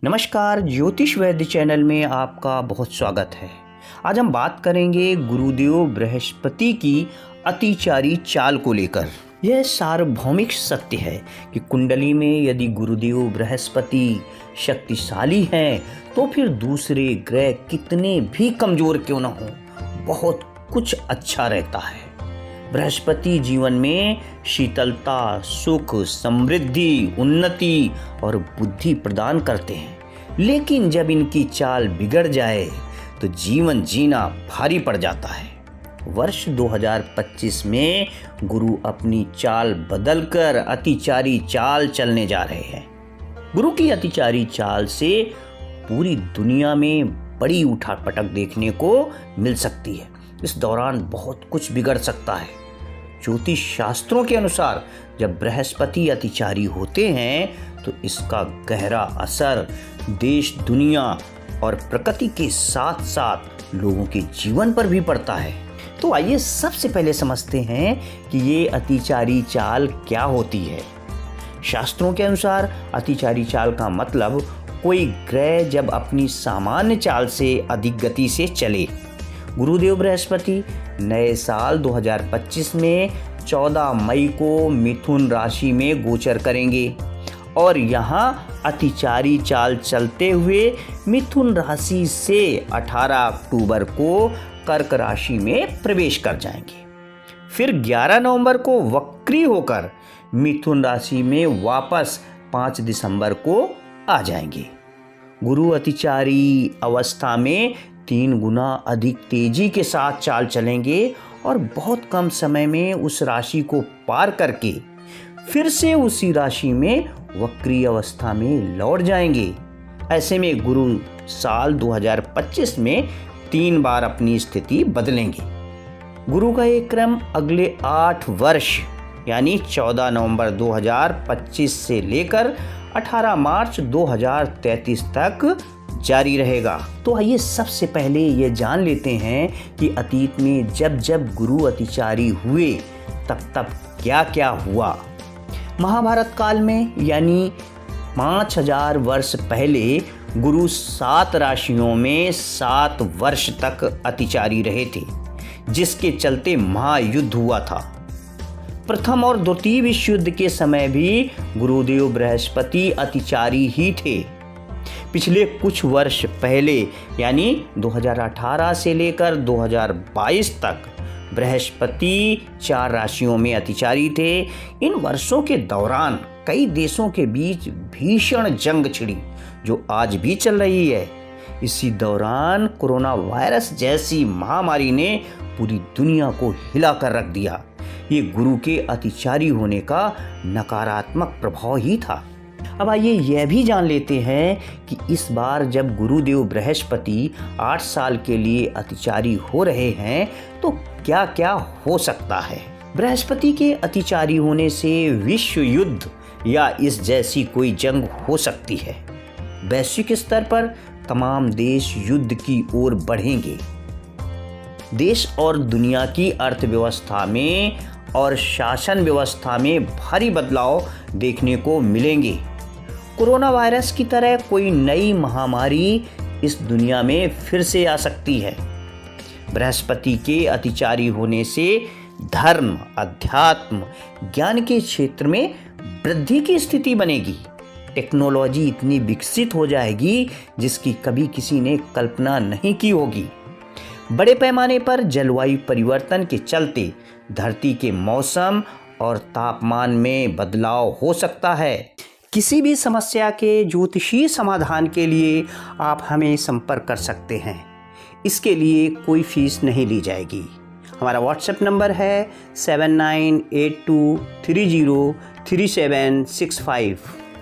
नमस्कार, ज्योतिष वैद्य चैनल में आपका बहुत स्वागत है। आज हम बात करेंगे गुरुदेव बृहस्पति की अतिचारी चाल को लेकर। यह सार्वभौमिक सत्य है कि कुंडली में यदि गुरुदेव बृहस्पति शक्तिशाली हैं तो फिर दूसरे ग्रह कितने भी कमजोर क्यों न हो, बहुत कुछ अच्छा रहता है। बृहस्पति जीवन में शीतलता, सुख, समृद्धि, उन्नति और बुद्धि प्रदान करते हैं, लेकिन जब इनकी चाल बिगड़ जाए तो जीवन जीना भारी पड़ जाता है। वर्ष 2025 में गुरु अपनी चाल बदलकर अतिचारी चाल चलने जा रहे हैं। गुरु की अतिचारी चाल से पूरी दुनिया में बड़ी उठापटक देखने को मिल सकती है। इस दौरान बहुत कुछ बिगड़ सकता है। ज्योतिष शास्त्रों के अनुसार जब बृहस्पति अतिचारी होते हैं तो इसका गहरा असर देश, दुनिया और प्रकृति के साथ साथ लोगों के जीवन पर भी पड़ता है। तो आइए सबसे पहले समझते हैं कि ये अतिचारी चाल क्या होती है। शास्त्रों के अनुसार अतिचारी चाल का मतलब कोई ग्रह जब अपनी सामान्य चाल से अधिक गति से चले। गुरुदेव बृहस्पति नए साल 2025 में 14 मई को मिथुन राशि में गोचर करेंगे और यहाँ अतिचारी चाल चलते हुए मिथुन राशि से 18 अक्टूबर को कर्क राशि में प्रवेश कर जाएंगे। फिर 11 नवंबर को वक्री होकर मिथुन राशि में वापस 5 दिसंबर को आ जाएंगे। गुरु अतिचारी अवस्था में 3 गुना अधिक तेजी के साथ चाल चलेंगे और बहुत कम समय में उस राशि को पार करके फिर से उसी राशि में वक्री अवस्था में लौट जाएंगे। ऐसे में गुरु साल 2025 में 3 बार अपनी स्थिति बदलेंगे। गुरु का ये क्रम अगले 8 वर्ष यानी 14 नवंबर 2025 से लेकर 18 मार्च 2033 तक जारी रहेगा। तो आइए सबसे पहले ये जान लेते हैं कि अतीत में जब जब गुरु अतिचारी हुए तब क्या क्या हुआ। महाभारत काल में यानी 5000 वर्ष पहले गुरु 7 राशियों में 7 वर्ष तक अतिचारी रहे थे, जिसके चलते महायुद्ध हुआ था। प्रथम और द्वितीय विश्व युद्ध के समय भी गुरुदेव बृहस्पति अतिचारी ही थे। पिछले कुछ वर्ष पहले यानी 2018 से लेकर 2022 तक बृहस्पति 4 राशियों में अतिचारी थे। इन वर्षों के दौरान कई देशों के बीच भीषण जंग छिड़ी जो आज भी चल रही है। इसी दौरान कोरोना वायरस जैसी महामारी ने पूरी दुनिया को हिला कर रख दिया। ये गुरु के अतिचारी होने का नकारात्मक प्रभाव ही था। अब आइए यह भी जान लेते हैं कि इस बार जब गुरुदेव बृहस्पति 8 साल के लिए अतिचारी हो रहे हैं तो क्या क्या हो सकता है। बृहस्पति के अतिचारी होने से विश्व युद्ध या इस जैसी कोई जंग हो सकती है। वैश्विक स्तर पर तमाम देश युद्ध की ओर बढ़ेंगे। देश और दुनिया की अर्थव्यवस्था में और शासन व्यवस्था में भारी बदलाव देखने को मिलेंगे। कोरोना वायरस की तरह कोई नई महामारी इस दुनिया में फिर से आ सकती है। बृहस्पति के अतिचारी होने से धर्म, अध्यात्म, ज्ञान के क्षेत्र में वृद्धि की स्थिति बनेगी। टेक्नोलॉजी इतनी विकसित हो जाएगी जिसकी कभी किसी ने कल्पना नहीं की होगी। बड़े पैमाने पर जलवायु परिवर्तन के चलते धरती के मौसम और तापमान में बदलाव हो सकता है। किसी भी समस्या के ज्योतिषीय समाधान के लिए आप हमें संपर्क कर सकते हैं। इसके लिए कोई फीस नहीं ली जाएगी। हमारा व्हाट्सएप नंबर है 7982303765।